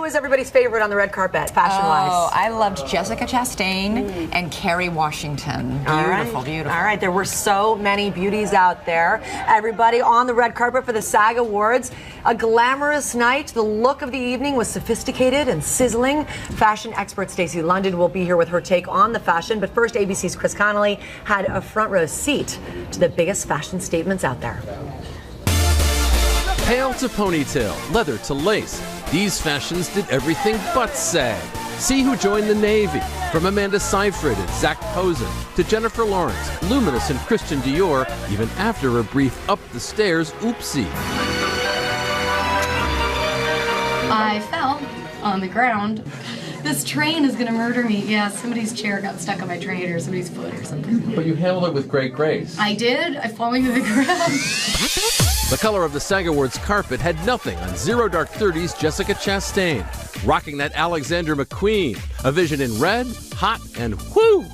was everybody's favorite on the red carpet, fashion-wise? Oh, I loved Jessica Chastain and Kerry Washington. Beautiful, beautiful. All right, there were so many beauties out there. Everybody on the red carpet for the SAG Awards. A glamorous night. The look of the evening was sophisticated and sizzling. Fashion expert Stacy London will be here with her take on the fashion. But first, ABC's Connelly had a front row seat to the biggest fashion statements out there. Pale to ponytail, leather to lace, these fashions did everything but sag. See who joined the Navy, from Amanda Seyfried and Zach Posen to Jennifer Lawrence, Luminous and Christian Dior, even after a brief up the stairs oopsie. I fell on the ground. This train is gonna murder me. Yeah, somebody's chair got stuck on my train or somebody's foot or something. But you handled it with great grace. I did. I falling to the ground. The color of the SAG Awards carpet had nothing on Zero Dark 30's Jessica Chastain, rocking that Alexander McQueen, a vision in red, hot, and whoo!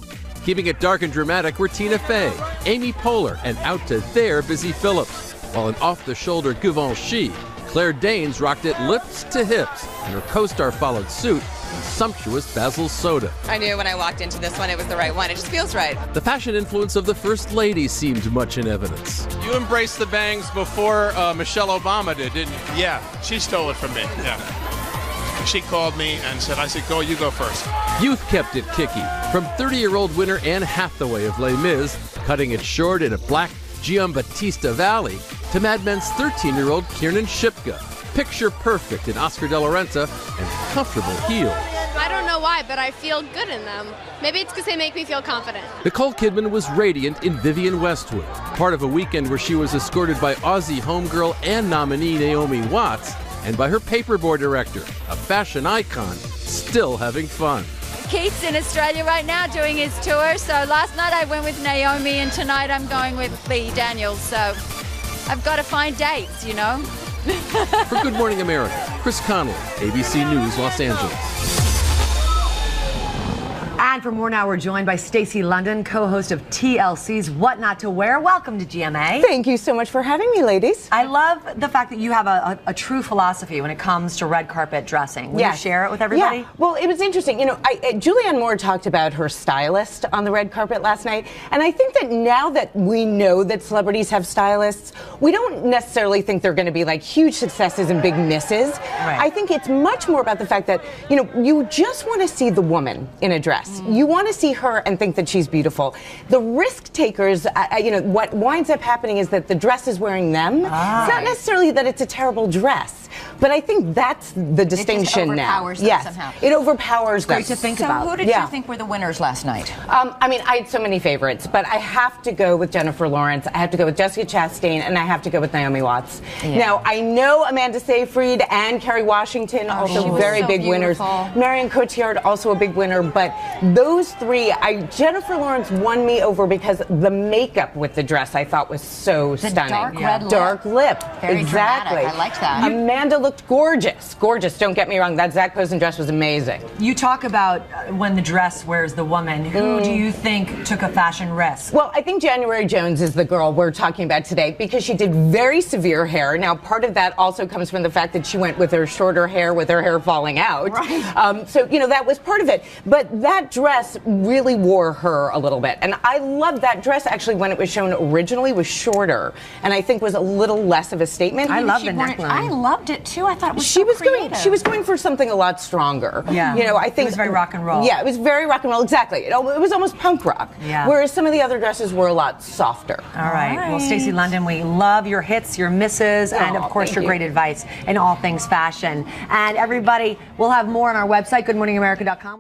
Keeping it dark and dramatic were Tina Fey, Amy Poehler, and out to there Busy Phillips, while an off-the-shoulder Givenchy, Claire Danes rocked it lips to hips, and her co-star followed suit in sumptuous Basil Soda. I knew when I walked into this one it was the right one. It just feels right. The fashion influence of the First Lady seemed much in evidence. You embraced the bangs before Michelle Obama did, didn't you? Yeah, she stole it from me, yeah. She called me and said, go, you go first. Youth kept it kicky, from 30-year-old winner Anne Hathaway of Les Mis, cutting it short in a black Giambattista Valley, to Mad Men's 13-year-old Kiernan Shipka, picture perfect in Oscar de la Renta and comfortable heels. I don't know why, but I feel good in them. Maybe it's because they make me feel confident. Nicole Kidman was radiant in Vivienne Westwood, part of a weekend where she was escorted by Aussie homegirl and nominee Naomi Watts, and by her paperboy director, a fashion icon, still having fun. Keith's in Australia right now doing his tour, so last night I went with Naomi and tonight I'm going with Lee Daniels, so I've got to find dates, you know. For Good Morning America, Connelly, ABC News, Los Angeles. And for more now, we're joined by Stacy London, co-host of TLC's What Not to Wear. Welcome to GMA. Thank you so much for having me, ladies. I love the fact that you have a true philosophy when it comes to red carpet dressing. Will you share it with everybody? Yeah. Well, it was interesting. You know, Julianne Moore talked about her stylist on the red carpet last night, and I think that now that we know that celebrities have stylists, we don't necessarily think they're going to be like huge successes and big misses. Right. I think it's much more about the fact that, you know, you just want to see the woman in a dress. You want to see her and think that she's beautiful. The risk takers, you know, what winds up happening is that the dress is wearing them. It's not necessarily that it's a terrible dress, but I think that's the distinction now. It just overpowers them somehow. It overpowers them. Great to think about. So who did you think were the winners last night? I mean, I had so many favorites, but I have to go with Jennifer Lawrence, I have to go with Jessica Chastain, and I have to go with Naomi Watts. Now, I know Amanda Seyfried and Kerry Washington, also very big winners. Marion Cotillard, also a big winner, but those three, Jennifer Lawrence won me over because the makeup with the dress I thought was so stunning. Dark red lip. Dark lip. Very exactly. dramatic. I liked that. Amanda looked gorgeous. Gorgeous. Don't get me wrong. That Zach Posen dress was amazing. You talk about when the dress wears the woman. Who do you think took a fashion risk? Well, I think January Jones is the girl we're talking about today because she did very severe hair. Now, part of that also comes from the fact that she went with her shorter hair, with her hair falling out. Right. So, you know, that was part of it. But that dress really wore her a little bit. And I loved that dress, actually, when it was shown originally, was shorter. And I think was a little less of a statement. I love the neckline. I loved it, too. I thought it was she was going for something a lot stronger. Yeah. You know, I think it was very rock and roll. Yeah, it was very rock and roll, exactly. It was almost punk rock. Yeah. Whereas some of the other dresses were a lot softer. All right. Well, Stacy London, we love your hits, your misses, and of course your great advice in all things fashion. And everybody, we'll have more on our website, goodmorningamerica.com.